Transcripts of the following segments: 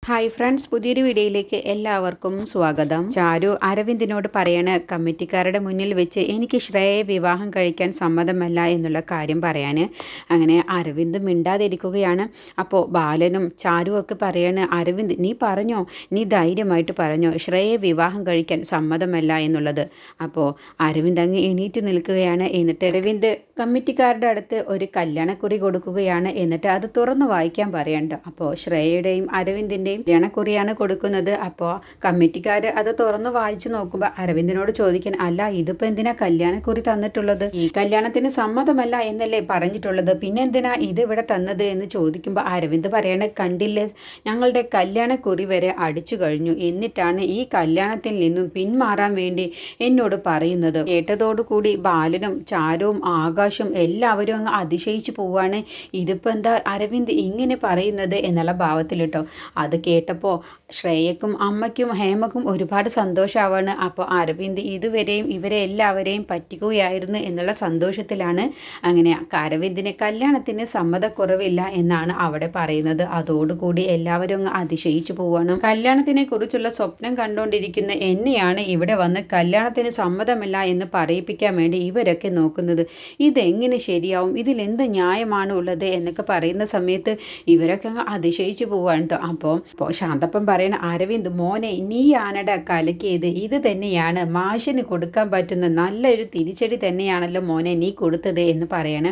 Hi friends, പുതിയൊരു വീഡിയോയിലേക്ക് എല്ലാവർക്കും സ്വാഗതം. ചാരു അരവിന്ദിനോട് പറയണ കമ്മിറ്റിക്കാരുടെ മുന്നിൽ വെച്ച് എനിക്ക് ശ്രേയയെ വിവാഹം കഴിക്കാൻ സമ്മതമല്ല എന്നുള്ള കാര്യം പറയാൻ. അങ്ങനെ അരവിന്ദ് മിണ്ടാതിരിക്കുകയാണ്. അപ്പോൾ ബാലനും ചാരുവും ഒക്കെ പറയാണ്, അരവിന്ദ് നീ പറഞ്ഞോ, നീ ധൈര്യമായിട്ട് പറഞ്ഞോ, ശ്രേയയെ വിവാഹം കഴിക്കാൻ സമ്മതമല്ല എന്നുള്ളത്. അപ്പോൾ അരവിന്ദ് അങ്ങ് എണീറ്റ് നിൽക്കുകയാണ്. എന്നിട്ട് അരവിന്ദ് കമ്മിറ്റിക്കാരുടെ അടുത്ത് ഒരു കല്യാണക്കുറി കൊടുക്കുകയാണ്. എന്നിട്ട് അത് തുറന്നു വായിക്കാൻ പറയണ്ട. അപ്പോൾ ശ്രേയയുടെയും അരവിന്ദിൻ്റെയും കല്യാണക്കുറിയാണ് കൊടുക്കുന്നത്. അപ്പോൾ കമ്മിറ്റിക്കാർ അത് തുറന്നു വായിച്ചു നോക്കുമ്പോൾ അരവിന്ദിനോട് ചോദിക്കാൻ, അല്ല ഇതിപ്പോൾ എന്തിനാ കല്യാണക്കുറി തന്നിട്ടുള്ളത്? ഈ കല്യാണത്തിന് സമ്മതമല്ല എന്നല്ലേ പറഞ്ഞിട്ടുള്ളത്, പിന്നെ എന്തിനാ ഇത് ഇവിടെ തന്നത് എന്ന് ചോദിക്കുമ്പോൾ അരവിന്ദ് പറയണ, കണ്ടില്ലേ, ഞങ്ങളുടെ കല്യാണക്കുറി വരെ അടിച്ചു കഴിഞ്ഞു, എന്നിട്ടാണ് ഈ കല്യാണത്തിൽ നിന്നും പിന്മാറാൻ വേണ്ടി എന്നോട് പറയുന്നത്. കേട്ടതോടുകൂടി ബാലനും ചാരുവും ആകാശും എല്ലാവരും അങ്ങ് അതിശയിച്ചു പോവാണ്. ഇതിപ്പോൾ എന്താ അരവിന്ദ് ഇങ്ങനെ പറയുന്നത് എന്നുള്ള ഭാവത്തിലിട്ടോ. അത് കേട്ടപ്പോൾ ശ്രേയക്കും അമ്മയ്ക്കും ഹേമക്കും ഒരുപാട് സന്തോഷമാവാണ്. അപ്പോൾ അരവിന്ദ് ഇതുവരെയും ഇവരെ എല്ലാവരെയും പറ്റിക്കുകയായിരുന്നു എന്നുള്ള സന്തോഷത്തിലാണ്. അങ്ങനെ അരവിന്ദിന് കല്യാണത്തിന് സമ്മതക്കുറവില്ല എന്നാണ് അവിടെ പറയുന്നത്. അതോടുകൂടി എല്ലാവരും അങ്ങ് അതിശയിച്ചു പോവാണ്. കല്യാണത്തിനെ കുറിച്ചുള്ള സ്വപ്നം കണ്ടുകൊണ്ടിരിക്കുന്ന എന്നെയാണ് ഇവിടെ വന്ന് കല്യാണത്തിന് സമ്മതമില്ല എന്ന് പറയിപ്പിക്കാൻ വേണ്ടി ഇവരൊക്കെ നോക്കുന്നത്. ഇതെങ്ങനെ ശരിയാവും, ഇതിലെന്ത് ന്യായമാണ് ഉള്ളത് എന്നൊക്കെ പറയുന്ന സമയത്ത് ഇവരൊക്കെ അങ്ങ് അതിശയിച്ചു പോവാണ് കേട്ടോ. അപ്പോൾ ശാന്തപ്പം പറയണ, അരവിന്ദ് മോനെ, നീ ആനട കലക്കിയത്, ഇത് തന്നെയാണ് മാഷിന് കൊടുക്കാൻ പറ്റുന്ന നല്ലൊരു തിരിച്ചടി തന്നെയാണല്ലോ മോനെ നീ കൊടുത്തത് എന്ന് പറയണ.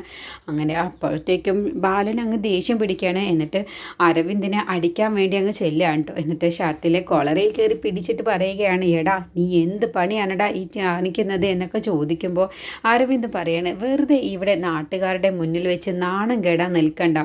അങ്ങനെ അപ്പോഴത്തേക്കും ബാലൻ അങ്ങ് ദേഷ്യം പിടിക്കുകയാണ്. എന്നിട്ട് അരവിന്ദിനെ അടിക്കാൻ വേണ്ടി അങ്ങ് ചെല്ലുകയാണ് കേട്ടോ. എന്നിട്ട് ഷർട്ടിലെ കൊളറയിൽ കയറി പിടിച്ചിട്ട് പറയുകയാണ്, എടാ നീ എന്ത് പണിയാണടാ ഈ കാണിക്കുന്നത് എന്നൊക്കെ ചോദിക്കുമ്പോൾ അരവിന്ദ് പറയാണ്, വെറുതെ ഇവിടെ നാട്ടുകാരുടെ മുന്നിൽ വെച്ച് നാണം കെടാൻ നിൽക്കണ്ട.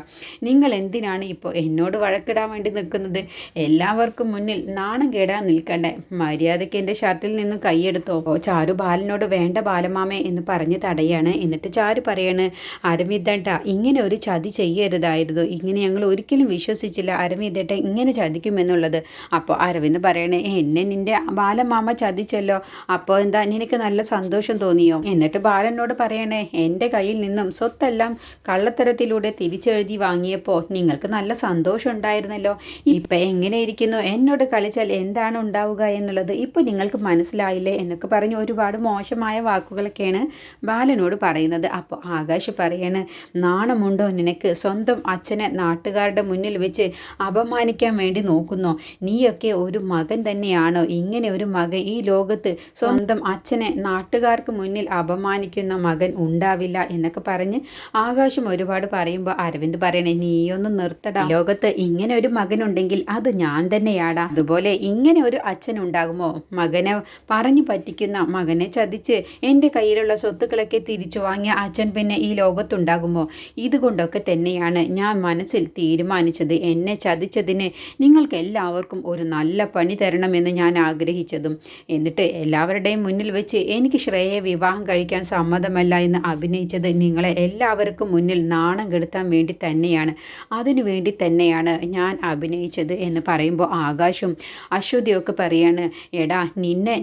നിങ്ങൾ എന്തിനാണ് ഇപ്പോൾ എന്നോട് വഴക്കിടാൻ വേണ്ടി നിൽക്കുന്നത്? എല്ലാവർക്കും മുന്നിൽ നാണം കേടാൻ നിൽക്കണ്ടേ? മര്യാദയ്ക്ക് എൻ്റെ ഷർട്ടിൽ നിന്ന് കൈയെടുത്തോ. ചാരു ബാലനോട് വേണ്ട ബാലമാമേ എന്ന് പറഞ്ഞ് തടയാണ്. എന്നിട്ട് ചാരു പറയാണ്, അരവിന്ദേട്ട ഇങ്ങനെ ഒരു ചതി ചെയ്യരുതായിരുന്നു, ഇങ്ങനെ ഞങ്ങൾ ഒരിക്കലും വിശ്വസിച്ചില്ല അരവിന്ദേട്ട ഇങ്ങനെ ചതിക്കുമെന്നുള്ളത്. അപ്പോൾ അരവിന്ദ് പറയണേ, എന്നെ നിൻ്റെ ബാലമാമ ചതിച്ചല്ലോ, അപ്പോൾ എന്താ നിനക്ക് നല്ല സന്തോഷം തോന്നിയോ? എന്നിട്ട് ബാലനോട് പറയണേ, എൻ്റെ കയ്യിൽ നിന്നും സ്വത്തെല്ലാം കള്ളത്തരത്തിലൂടെ തിരിച്ചെഴുതി വാങ്ങിയപ്പോൾ നിങ്ങൾക്ക് നല്ല സന്തോഷം ഉണ്ടായിരുന്നല്ലോ, ഇപ്പം എങ്ങനെ ഇരിക്കുന്നു, എന്നോട് കളിച്ചാൽ എന്താണ് ഉണ്ടാവുക എന്നുള്ളത് ഇപ്പോൾ നിങ്ങൾക്ക് മനസ്സിലായില്ലേ എന്നൊക്കെ പറഞ്ഞ് ഒരുപാട് മോശമായ വാക്കുകളൊക്കെയാണ് ബാലനോട് പറയുന്നത്. അപ്പോൾ ആകാശ് പറയാണ്, നാണമുണ്ടോ നിനക്ക്? സ്വന്തം അച്ഛനെ നാട്ടുകാരുടെ മുന്നിൽ വെച്ച് അപമാനിക്കാൻ വേണ്ടി നോക്കുന്നോ? നീയൊക്കെ ഒരു മകൻ തന്നെയാണോ? ഇങ്ങനെ ഒരു മകൻ ഈ ലോകത്ത് സ്വന്തം അച്ഛനെ നാട്ടുകാർക്ക് മുന്നിൽ അപമാനിക്കുന്ന മകൻ ഉണ്ടാവില്ല എന്നൊക്കെ പറഞ്ഞ് ആകാശം ഒരുപാട് പറയുമ്പോൾ അരവിന്ദ് പറയണേ, നീയൊന്ന് നിർത്തടാ, ലോകത്ത് ഇങ്ങനെ ഒരു മകനുണ്ടെങ്കിൽ അത് ഞാൻ തന്നെയാടാ. അതുപോലെ ഇങ്ങനെ ഒരു അച്ഛൻ ഉണ്ടാകുമോ? മകനെ പറഞ്ഞു പറ്റിക്കുന്ന, മകനെ ചതിച്ച് എൻ്റെ കയ്യിലുള്ള സ്വത്തുക്കളൊക്കെ തിരിച്ചു വാങ്ങിയ അച്ഛൻ പിന്നെ ഈ ലോകത്തുണ്ടാകുമോ? ഇതുകൊണ്ടൊക്കെ തന്നെയാണ് ഞാൻ മനസ്സിൽ തീരുമാനിച്ചത്, എന്നെ ചതിച്ചതിന് നിങ്ങൾക്ക് എല്ലാവർക്കും ഒരു നല്ല പണി തരണമെന്ന് ഞാൻ ആഗ്രഹിച്ചതും. എന്നിട്ട് എല്ലാവരുടെയും മുന്നിൽ വെച്ച് എനിക്ക് ശ്രേയയെ വിവാഹം കഴിക്കാൻ സമ്മതമല്ല എന്ന് അഭിനയിച്ചത് നിങ്ങളെ എല്ലാവർക്കും മുന്നിൽ നാണം കെടുത്താൻ വേണ്ടി തന്നെയാണ്, അതിനു വേണ്ടി തന്നെയാണ് ഞാൻ അഭിനയിച്ചത് എന്ന് പറയുമ്പോൾ ആകാശും അശ്വതിയൊക്കെ പറയാണ്, എടാ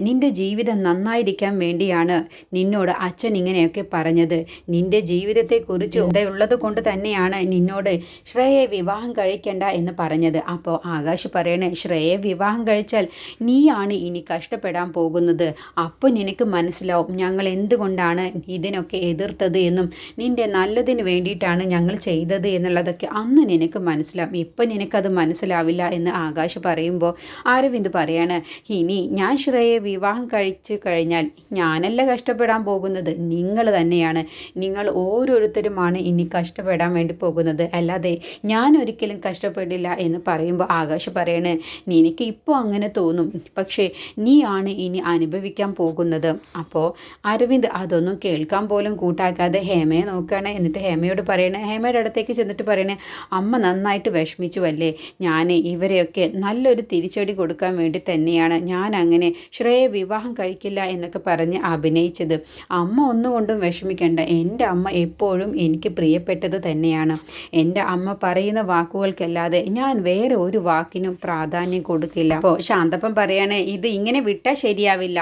നിൻ്റെ ജീവിതം നന്നായിരിക്കാൻ വേണ്ടിയാണ് നിന്നോട് അച്ഛൻ ഇങ്ങനെയൊക്കെ പറഞ്ഞത്, നിൻ്റെ ജീവിതത്തെക്കുറിച്ച് ഉള്ളത് കൊണ്ട് തന്നെയാണ് നിന്നോട് ശ്രേയയെ വിവാഹം കഴിക്കണ്ട എന്ന് പറഞ്ഞത്. അപ്പോൾ ആകാശ് പറയണേ, ശ്രേയയെ വിവാഹം കഴിച്ചാൽ നീയാണ് ഇനി കഷ്ടപ്പെടാൻ പോകുന്നത്, അപ്പോൾ നിനക്ക് മനസ്സിലാവും ഞങ്ങൾ എന്തുകൊണ്ടാണ് ഇതിനൊക്കെ എതിർത്തത് എന്നും നിൻ്റെ നല്ലതിന് വേണ്ടിയിട്ടാണ് ഞങ്ങൾ ചെയ്തത് എന്നുള്ളതൊക്കെ അന്ന് നിനക്ക് മനസ്സിലാവും, ഇപ്പം നിനക്കത് മനസ്സിലാവില്ല എന്ന് ആകാശ് പറയുമ്പോൾ അരവിന്ദ് പറയാണ്, ഇനി ഞാൻ ശ്രേയയെ വിവാഹം കഴിച്ചു കഴിഞ്ഞാൽ ഞാനല്ല കഷ്ടപ്പെടാൻ പോകുന്നത്, നിങ്ങൾ തന്നെയാണ്, നിങ്ങൾ ഓരോരുത്തരുമാണ് ഇനി കഷ്ടപ്പെടാൻ വേണ്ടി പോകുന്നത്, അല്ലാതെ ഞാൻ ഒരിക്കലും കഷ്ടപ്പെടില്ല എന്ന് പറയുമ്പോൾ ആകാശ് പറയാണ്, നിനക്ക് ഇപ്പോൾ അങ്ങനെ തോന്നും, പക്ഷേ നീയാണ് ഇനി അനുഭവിക്കാൻ പോകുന്നത്. അപ്പോൾ അരവിന്ദ് അതൊന്നും കേൾക്കാൻ പോലും കൂട്ടാക്കാതെ ഹേമയെ നോക്കുകയാണ്. എന്നിട്ട് ഹേമയോട് പറയണേ, ഹേമയുടെ അടുത്തേക്ക് ചെന്നിട്ട് പറയണേ, അമ്മ നന്നായിട്ട് വിഷമിച്ചു അല്ലേ, ഞാൻ ഇവരെയൊക്കെ നല്ലൊരു തിരിച്ചടി കൊടുക്കാൻ വേണ്ടി തന്നെയാണ് ഞാൻ അങ്ങനെ ശ്രേയയെ വിവാഹം കഴിക്കില്ല എന്നൊക്കെ പറഞ്ഞ് അഭിനയിച്ചത്. അമ്മ ഒന്നുകൊണ്ടും വിഷമിക്കേണ്ട, എൻ്റെ അമ്മ എപ്പോഴും എനിക്ക് പ്രിയപ്പെട്ടത് തന്നെയാണ്, എൻ്റെ അമ്മ പറയുന്ന വാക്കുകൾക്കല്ലാതെ ഞാൻ വേറെ ഒരു വാക്കിനും പ്രാധാന്യം കൊടുക്കില്ല. അപ്പോൾ ശാന്തപ്പം പറയാണ്, ഇത് ഇങ്ങനെ വിട്ടാൽ ശരിയാവില്ല,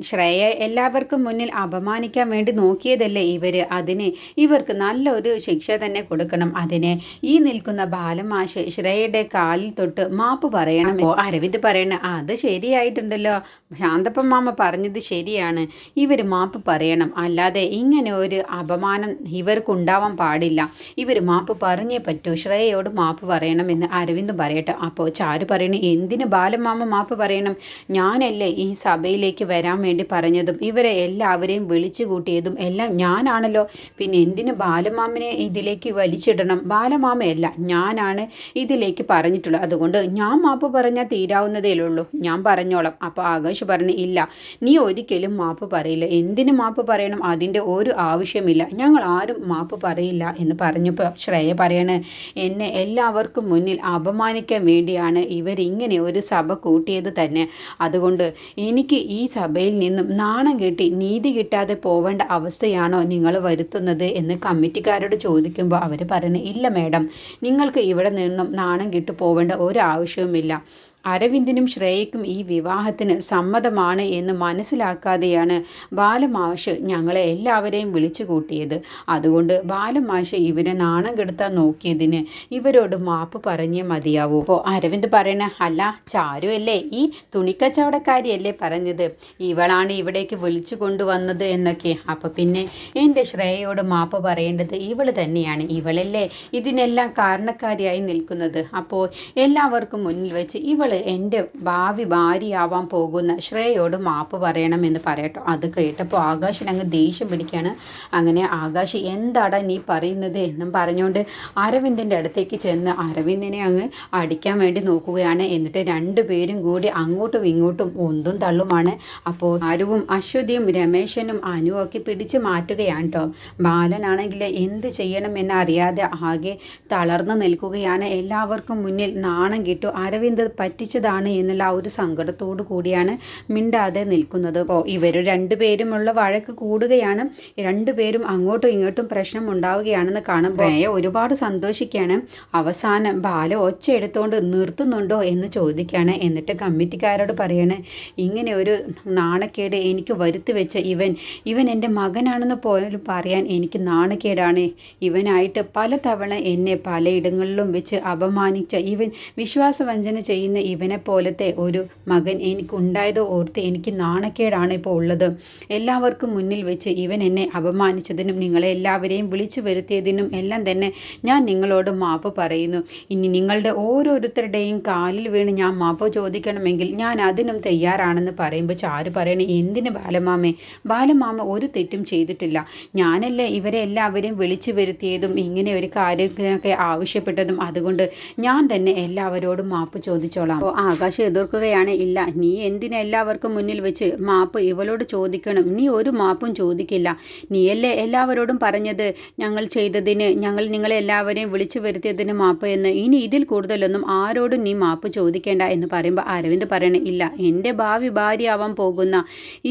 ശ്രേയയെ എല്ലാവർക്കും മുന്നിൽ അപമാനിക്കാൻ വേണ്ടി നോക്കിയതല്ലേ ഇവർ, അതിന് ഇവർക്ക് നല്ലൊരു ശിക്ഷ തന്നെ കൊടുക്കണം. അതിന് ഈ നിൽക്കുന്ന ബാലമാഷ് ശ്രേയയുടെ കാലിൽ കാലിൽ തൊട്ട് മാപ്പ് പറയണം. അപ്പോൾ അരവിന്ദ് പറയണ അത് ശരിയായിട്ടുണ്ടല്ലോ, ശാന്തപ്പൻ മാമ പറഞ്ഞത് ശരിയാണ്, ഇവർ മാപ്പ് പറയണം, അല്ലാതെ ഇങ്ങനെ ഒരു അപമാനം ഇവർക്കുണ്ടാവാൻ പാടില്ല, ഇവർ മാപ്പ് പറഞ്ഞേ പറ്റൂ, ശ്രേയയോട് മാപ്പ് പറയണം എന്ന് അരവിന്ദ് പറയട്ടെ. അപ്പോൾ ചാരു പറയണ എന്തിന് ബാലമാമ മാപ്പ് പറയണം, ഞാനല്ലേ ഈ സഭയിലേക്ക് വരാൻ വേണ്ടി പറഞ്ഞതും ഇവരെ എല്ലാവരെയും വിളിച്ചു കൂട്ടിയതും എല്ലാം ഞാനാണല്ലോ, പിന്നെ എന്തിന് ബാലമാമനെ ഇതിലേക്ക് വലിച്ചിടണം, ബാലമാമയല്ല ഞാനാണ് ഇതിലേക്ക് പറഞ്ഞിട്ടുള്ളത്, അതുകൊണ്ട് ഞാൻ മാപ്പ് പറഞ്ഞാൽ തീരാവുന്നതേ ഉള്ളൂ, ഞാൻ പറഞ്ഞോളാം. അപ്പോൾ ആകാശ് പറഞ്ഞു ഇല്ല, നീ ഒരിക്കലും മാപ്പ് പറയില്ല, എന്തിനു മാപ്പ് പറയണം, അതിൻ്റെ ഒരു ആവശ്യമില്ല, ഞങ്ങൾ ആരും മാപ്പ് പറയില്ല എന്ന് പറഞ്ഞപ്പോൾ ശ്രേയ പറയണ് എന്നെ എല്ലാവർക്കും മുന്നിൽ അപമാനിക്കാൻ വേണ്ടിയാണ് ഇവരിങ്ങനെ ഒരു സഭ കൂട്ടിയത് തന്നെ, അതുകൊണ്ട് എനിക്ക് ഈ സഭയിൽ നിന്നും നാണം കെട്ടി നീതി കിട്ടാതെ പോവേണ്ട അവസ്ഥയാണോ നിങ്ങൾ വരുത്തുന്നത് എന്ന് കമ്മിറ്റിക്കാരോട് ചോദിക്കുമ്പോൾ അവർ പറയുന്നത് ഇല്ല മാഡം, നിങ്ങൾക്ക് ഇവിടെ നിന്നും നാണം കിട്ടു പോവേണ്ട ഒരു ആവശ്യവുമില്ല, അരവിന്ദിനും ശ്രേയയ്ക്കും ഈ വിവാഹത്തിന് സമ്മതമാണ് എന്ന് മനസ്സിലാക്കാതെയാണ് ബാലമാഷ് ഞങ്ങളെ എല്ലാവരെയും വിളിച്ചു കൂട്ടിയത്, അതുകൊണ്ട് ബാലമാഷ് ഇവരെ നാണം കെടുത്താൻ നോക്കിയതിന് ഇവരോട് മാപ്പ് പറഞ്ഞേ മതിയാവൂ. അപ്പോൾ അരവിന്ദ് പറയണ അല്ല ചാരു അല്ലേ ഈ തുണിക്കച്ചവടക്കാരിയല്ലേ പറഞ്ഞത്, ഇവളാണ് ഇവിടേക്ക് വിളിച്ചു കൊണ്ടുവന്നത് എന്നൊക്കെ, അപ്പോൾ പിന്നെ എൻ്റെ ശ്രേയയോട് മാപ്പ് പറയേണ്ടത് ഇവൾ തന്നെയാണ്, ഇവളല്ലേ ഇതിനെല്ലാം കാരണക്കാരിയായി നിൽക്കുന്നത്, അപ്പോൾ എല്ലാവർക്കും മുന്നിൽ വെച്ച് ഇവൾ എൻ്റെ ഭാവി ഭാര്യയാവാൻ പോകുന്ന ശ്രേയയോട് മാപ്പ് പറയണമെന്ന് പറയട്ടോ. അത് കേട്ടപ്പോൾ ആകാശിന് അങ്ങ് ദേഷ്യം പിടിക്കുകയാണ്. അങ്ങനെ ആകാശ് എന്താടാ നീ പറയുന്നത് എന്നും പറഞ്ഞുകൊണ്ട് അരവിന്ദിൻ്റെ അടുത്തേക്ക് ചെന്ന് അരവിന്ദിനെ അങ്ങ് അടിക്കാൻ വേണ്ടി നോക്കുകയാണ്. എന്നിട്ട് രണ്ടുപേരും കൂടി അങ്ങോട്ടും ഇങ്ങോട്ടും ഒന്നും തള്ളുമാണ്. അപ്പോൾ ആരുവും അശ്വതിയും രമേശനും അനുവും ഒക്കെ പിടിച്ച് മാറ്റുകയാണ് കേട്ടോ. ബാലനാണെങ്കിൽ എന്ത് ചെയ്യണമെന്ന് അറിയാതെ ആകെ തളർന്നു നിൽക്കുകയാണ്. എല്ലാവർക്കും മുന്നിൽ നാണം കിട്ടു, അരവിന്ദ് പറ്റിച്ചതാണ് എന്നുള്ള ആ ഒരു സങ്കടത്തോടു കൂടിയാണ് മിണ്ടാതെ നിൽക്കുന്നത്. അപ്പോൾ ഇവർ രണ്ടുപേരുമുള്ള വഴക്ക് കൂടുകയാണ്. രണ്ടുപേരും അങ്ങോട്ടും ഇങ്ങോട്ടും പ്രശ്നം ഉണ്ടാവുകയാണെന്ന് കാണുമ്പോൾ ഒരുപാട് സന്തോഷിക്കുകയാണ്. അവസാനം ബാല ഒച്ച എടുത്തുകൊണ്ട് നിർത്തുന്നുണ്ടോ എന്ന് ചോദിക്കുകയാണ്. എന്നിട്ട് കമ്മിറ്റിക്കാരോട് പറയാണ് ഇങ്ങനെ ഒരു നാണക്കേട് എനിക്ക് വരുത്തി വെച്ച ഇവൻ എൻ്റെ മകനാണെന്ന് പോലും പറയാൻ എനിക്ക് നാണക്കേടാണ്. ഇവനായിട്ട് പലതവണ എന്നെ പലയിടങ്ങളിലും വെച്ച് അപമാനിച്ച ഇവൻ, വിശ്വാസവഞ്ചന ചെയ്യുന്ന ഇവനെ പോലത്തെ ഒരു മകൻ എനിക്കുണ്ടായതോ ഓർത്ത് എനിക്ക് നാണക്കേടാണ് ഇപ്പോൾ ഉള്ളത്. എല്ലാവർക്കും മുന്നിൽ വെച്ച് ഇവൻ എന്നെ അപമാനിച്ചതിനും നിങ്ങളെ എല്ലാവരെയും വിളിച്ചു വരുത്തിയതിനും എല്ലാം തന്നെ ഞാൻ നിങ്ങളോട് മാപ്പ് പറയുന്നു. ഇനി നിങ്ങളുടെ ഓരോരുത്തരുടെയും കാലിൽ വീണ് ഞാൻ മാപ്പ് ചോദിക്കണമെങ്കിൽ ഞാൻ അതിനും തയ്യാറാണെന്ന് പറയുമ്പോൾ ചാരു പറയണേ എന്തിന് ബാലമാമ ഒരു തെറ്റും ചെയ്തിട്ടില്ല, ഞാനല്ലേ ഇവരെ എല്ലാവരെയും വിളിച്ചു വരുത്തിയതും ഇങ്ങനെ ഒരു കാര്യത്തിനൊക്കെ ആവശ്യപ്പെട്ടതും, അതുകൊണ്ട് ഞാൻ തന്നെ എല്ലാവരോടും മാപ്പ് ചോദിച്ചോളാം. അപ്പോൾ ആകാശ് എതിർക്കുകയാണ് ഇല്ല, നീ എന്തിനാ എല്ലാവർക്കും മുന്നിൽ വെച്ച് മാപ്പ് ഇവളോട് ചോദിക്കണം, നീ ഒരു മാപ്പും ചോദിക്കില്ല, നീയല്ലേ എല്ലാവരോടും പറഞ്ഞത് ഞങ്ങൾ ചെയ്തതിന്, ഞങ്ങൾ നിങ്ങളെ എല്ലാവരെയും വിളിച്ചു വരുത്തിയതിന് മാപ്പ് എന്ന്, ഇനി ഇതിൽ കൂടുതലൊന്നും ആരോടും നീ മാപ്പ് ചോദിക്കേണ്ട എന്ന് പറയുമ്പോൾ അരവിന്ദ് പറയണേ ഇല്ല, എൻ്റെ ഭാവി ഭാര്യയാവാൻ പോകുന്ന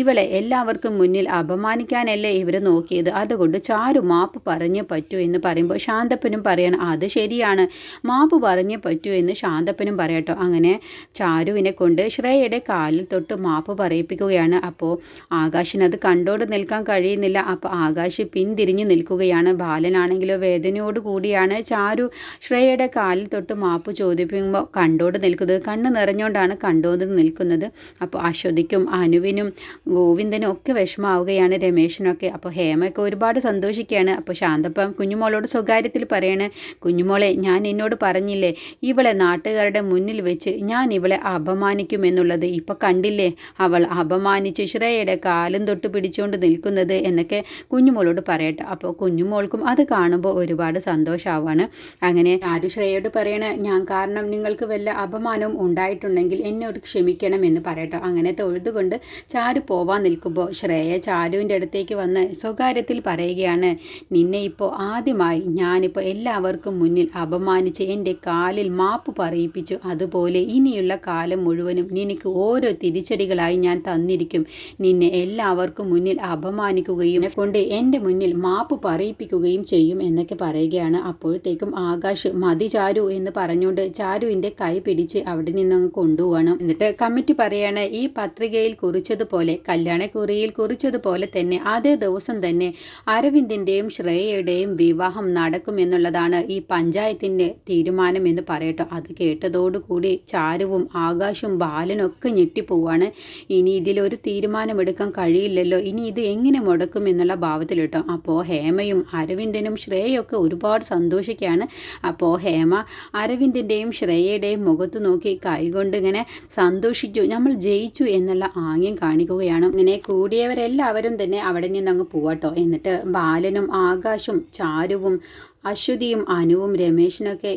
ഇവളെ എല്ലാവർക്കും മുന്നിൽ അപമാനിക്കാനല്ലേ ഇവർ നോക്കിയത്, അതുകൊണ്ട് ചാരു മാപ്പ് പറഞ്ഞേ പറ്റൂ എന്ന് പറയുമ്പോൾ ശാന്തപ്പനും പറയണം അത് ശരിയാണ്, മാപ്പ് പറഞ്ഞേ പറ്റൂ എന്ന് ശാന്തപ്പനും പറയട്ടോ. അങ്ങനെ ചാരുവിനെ കൊണ്ട് ശ്രേയയുടെ കാലിൽ തൊട്ട് മാപ്പ് പറയിപ്പിക്കുകയാണ്. അപ്പോൾ ആകാശിനത് കണ്ടോട് നിൽക്കാൻ കഴിയുന്നില്ല. അപ്പോൾ ആകാശ് പിന്തിരിഞ്ഞ് നിൽക്കുകയാണ്. ബാലനാണെങ്കിലോ വേദനയോട് കൂടിയാണ് ചാരു ശ്രേയയുടെ കാലിൽ തൊട്ട് മാപ്പ് ചോദിപ്പിക്കുമ്പോൾ കണ്ടോട് നിൽക്കുന്നത്, കണ്ണ് നിറഞ്ഞുകൊണ്ടാണ് കണ്ടോട് നിൽക്കുന്നത്. അപ്പോൾ അശ്വതിക്കും അനുവിനും ഗോവിന്ദനും ഒക്കെ വിഷമാവുകയാണ്, രമേശനൊക്കെ. അപ്പോൾ ഹേമയൊക്കെ ഒരുപാട് സന്തോഷിക്കുകയാണ്. അപ്പോൾ ശാന്തപ്പം കുഞ്ഞുമോളോട് സ്വകാര്യത്തിൽ പറയാണ് കുഞ്ഞുമോളെ ഞാൻ എന്നോട് പറഞ്ഞില്ലേ ഇവളെ നാട്ടുകാരുടെ മുന്നിൽ വെച്ച് ഞാൻ ഇവളെ അപമാനിക്കുമെന്നുള്ളത്, ഇപ്പോൾ കണ്ടില്ലേ അവൾ അപമാനിച്ച് ശ്രേയയുടെ കാലും തൊട്ട് പിടിച്ചുകൊണ്ട് നിൽക്കുന്നത് എന്നൊക്കെ കുഞ്ഞുമോളോട് പറയട്ടെ. അപ്പോൾ കുഞ്ഞുമോൾക്കും അത് കാണുമ്പോൾ ഒരുപാട് സന്തോഷമാവാണ്. അങ്ങനെ ആര് ശ്രേയയോട് പറയണ ഞാൻ കാരണം നിങ്ങൾക്ക് വല്ല അപമാനവും ഉണ്ടായിട്ടുണ്ടെങ്കിൽ എന്നോട് ക്ഷമിക്കണം എന്ന് പറയട്ടോ. അങ്ങനെ തൊഴുതുകൊണ്ട് ചാരു പോവാൻ നിൽക്കുമ്പോൾ ശ്രേയ ചാരുവിൻ്റെ അടുത്തേക്ക് വന്ന് സ്വകാര്യത്തിൽ പറയുകയാണ് നിന്നെ ഇപ്പോൾ ആദ്യമായി ഞാനിപ്പോൾ എല്ലാവർക്കും മുന്നിൽ അപമാനിച്ച് എൻ്റെ കാലിൽ മാപ്പ് പറയിപ്പിച്ചു, അതുപോലെ ഇനിയുള്ള കാലം മുഴുവനും നിനക്ക് ഓരോ തിരിച്ചടികളായി ഞാൻ തന്നിരിക്കും. നിന്നെ എല്ലാവർക്കും മുന്നിൽ അപമാനിക്കുകയും കൊണ്ട് എൻ്റെ മുന്നിൽ മാപ്പ് പറയിപ്പിക്കുകയും ചെയ്യും എന്നൊക്കെ പറയുകയാണ്. അപ്പോഴത്തേക്കും ആകാശ് മതി ചാരു എന്ന് പറഞ്ഞുകൊണ്ട് ചാരുവിൻ്റെ കൈ പിടിച്ച് അവിടെ നിന്നങ്ങ് കൊണ്ടുപോകണം. എന്നിട്ട് കമ്മിറ്റി പറയാണ്, ഈ പത്രികയിൽ കുറിച്ചതുപോലെ, കല്യാണക്കുറിയിൽ കുറിച്ചതുപോലെ തന്നെ അതേ ദിവസം തന്നെ അരവിന്ദിൻ്റെയും ശ്രേയയുടെയും വിവാഹം നടക്കുമെന്നുള്ളതാണ് ഈ പഞ്ചായത്തിൻ്റെ തീരുമാനം എന്ന് പറയട്ടോ. അത് കേട്ടതോടുകൂടി ചാരുവും ആകാശവും ബാലനൊക്കെ ഞെട്ടിപ്പോവാണ്. ഇനി ഇതിലൊരു തീരുമാനമെടുക്കാൻ കഴിയില്ലല്ലോ, ഇനി ഇത് എങ്ങനെ മുടക്കും എന്നുള്ള ഭാവത്തിൽ കേട്ടോ. അപ്പോൾ ഹേമയും അരവിന്ദനും ശ്രേയൊക്കെ ഒരുപാട് സന്തോഷിക്കുകയാണ്. അപ്പോൾ ഹേമ അരവിന്ദിൻ്റെയും ശ്രേയയുടെയും മുഖത്ത് നോക്കി കൈകൊണ്ട് ഇങ്ങനെ സന്തോഷിച്ചു, നമ്മൾ ജയിച്ചു എന്നുള്ള ആംഗ്യം കാണിക്കുകയാണ്. ഇങ്ങനെ കൂടിയവരെല്ലാവരും തന്നെ അവിടെ നിന്ന് അങ്ങ് പോവാട്ടോ. എന്നിട്ട് ബാലനും ആകാശും ചാരുവും അശ്വതിയും അനുവും രമേശിനൊക്കെ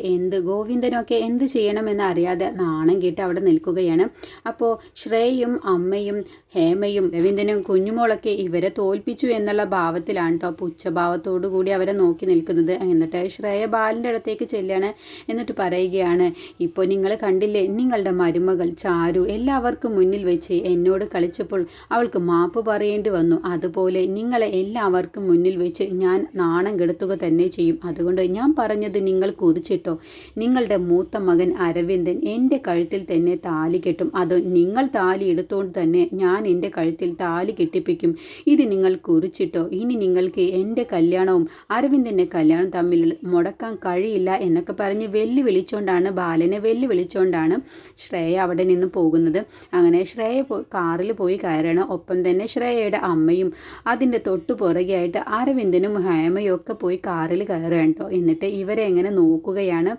ഗോവിന്ദനൊക്കെ എന്ത് ചെയ്യണമെന്ന് അറിയാതെ നാണം കേട്ട് അവിടെ നിൽക്കുകയാണ്. അപ്പോൾ ശ്രേയും അമ്മയും ഹേമയും രവീന്ദ്രനും കുഞ്ഞുമോളൊക്കെ ഇവരെ തോൽപ്പിച്ചു എന്നുള്ള ഭാവത്തിലാണ് കേട്ടോ, പുച്ഛഭാവത്തോടു കൂടി അവരെ നോക്കി നിൽക്കുന്നത്. എന്നിട്ട് ശ്രേയ ബാലിൻ്റെ അടുത്തേക്ക് ചെല്ലുകയാണ്. എന്നിട്ട് പറയുകയാണ്, ഇപ്പോൾ നിങ്ങൾ കണ്ടില്ലേ, നിങ്ങളുടെ മരുമകൾ ചാരു എല്ലാവർക്കും മുന്നിൽ വെച്ച് എന്നോട് കളിച്ചപ്പോൾ അവൾക്ക് മാപ്പ് പറയേണ്ടി വന്നു. അതുപോലെ നിങ്ങളെ എല്ലാവർക്കും മുന്നിൽ വെച്ച് ഞാൻ നാണം കെടുത്തുക തന്നെ ചെയ്യും. അതുകൊണ്ട് ഞാൻ പറഞ്ഞത് നിങ്ങൾ കുറിച്ചിട്ടോ. നിങ്ങളുടെ മൂത്ത മകൻ അരവിന്ദൻ എൻ്റെ കഴുത്തിൽ തന്നെ താലി കെട്ടും. അത് നിങ്ങൾ താലി എടുത്തുകൊണ്ട് തന്നെ ഞാൻ എൻ്റെ കഴുത്തിൽ താലി കെട്ടിപ്പിക്കും. ഇത് നിങ്ങൾ കുറിച്ചിട്ടോ. ഇനി നിങ്ങൾക്ക് എൻ്റെ കല്യാണവും അരവിന്ദൻ്റെ കല്യാണം തമ്മിൽ മുടക്കാൻ കഴിയില്ല എന്നൊക്കെ പറഞ്ഞ് ബാലനെ വെല്ലുവിളിച്ചുകൊണ്ടാണ് ശ്രേയ അവിടെ നിന്ന് പോകുന്നത്. അങ്ങനെ ശ്രേയ കാറിൽ പോയി കയറണം. ഒപ്പം തന്നെ ശ്രേയയുടെ അമ്മയും അതിൻ്റെ തൊട്ടു പുറകെയായിട്ട് അരവിന്ദനും ഹേമയും ഒക്കെ പോയി കാറിൽ കയറുകയാണ് കേട്ടോ. എന്നിട്ട് ഇവരെ എങ്ങനെ നോക്കുകയാണ്,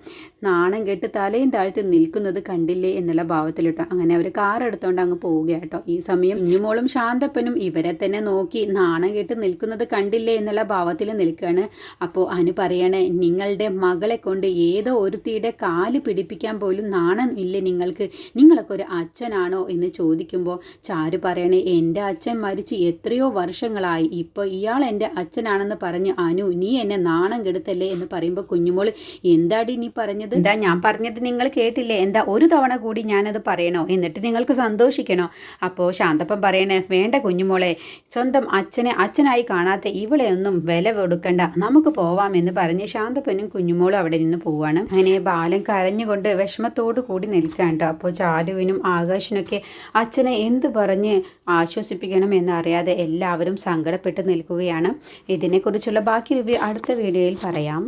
നാണം കെട്ട് തലയും താഴ്ത്തി നിൽക്കുന്നത് കണ്ടില്ലേ എന്നുള്ള ഭാവത്തിൽ കേട്ടോ. അങ്ങനെ അവർ കാർ എടുത്തുകൊണ്ട് അങ്ങ് പോവുക കേട്ടോ. ഈ സമയം കുഞ്ഞുമോളും ശാന്തപ്പനും ഇവരെ തന്നെ നോക്കി നാണം കെട്ട് നിൽക്കുന്നത് കണ്ടില്ലേ എന്നുള്ള ഭാവത്തിൽ നിൽക്കുകയാണ്. അപ്പോൾ അനു പറയണേ, നിങ്ങളുടെ മകളെ കൊണ്ട് ഏതോ ഒരുത്തിയുടെ കാല് പിടിപ്പിക്കാൻ പോലും നാണം ഇല്ലേ നിങ്ങളൊക്കെ ഒരു അച്ഛനാണോ എന്ന് ചോദിക്കുമ്പോൾ ചാരു പറയണേ, എൻ്റെ അച്ഛൻ മരിച്ച് എത്രയോ വർഷങ്ങളായി, ഇപ്പോൾ ഇയാൾ എൻ്റെ അച്ഛനാണെന്ന് പറഞ്ഞ് അനു നീ എന്നെ നാണം കെടുത്തല്ലേ എന്ന് പറയുമ്പോൾ കുഞ്ഞുമോള്, എന്താടി നീ പറഞ്ഞത്? എന്താ ഞാൻ പറഞ്ഞത് നിങ്ങൾ കേട്ടില്ലേ? എന്താ ഒരു തവണ കൂടി ഞാനത് പറയണോ? എന്നിട്ട് നിങ്ങൾക്ക് സന്തോഷിക്കണോ? അപ്പോൾ ശാന്തപ്പൻ പറയണേ, വേണ്ട കുഞ്ഞുമോളെ, സ്വന്തം അച്ഛനായി കാണാത്ത ഇവളെ ഒന്നും വില കൊടുക്കണ്ട, നമുക്ക് പോവാമെന്ന് പറഞ്ഞ് ശാന്തപ്പനും കുഞ്ഞുമോളും അവിടെ നിന്ന് പോവാണ്. അങ്ങനെ ബാലൻ കരഞ്ഞുകൊണ്ട് വിഷമത്തോടു കൂടി നിൽക്കാണ്ട്. അപ്പോൾ ചാരുവിനും ആകാശിനൊക്കെ അച്ഛനെ എന്ത് പറഞ്ഞ് ആശ്വസിപ്പിക്കണം എന്നറിയാതെ എല്ലാവരും സങ്കടപ്പെട്ട് നിൽക്കുകയാണ്. ഇതിനെക്കുറിച്ചുള്ള ബാക്കി റിവ്യൂ അടുത്ത വീഡിയോയിൽ പറയാം.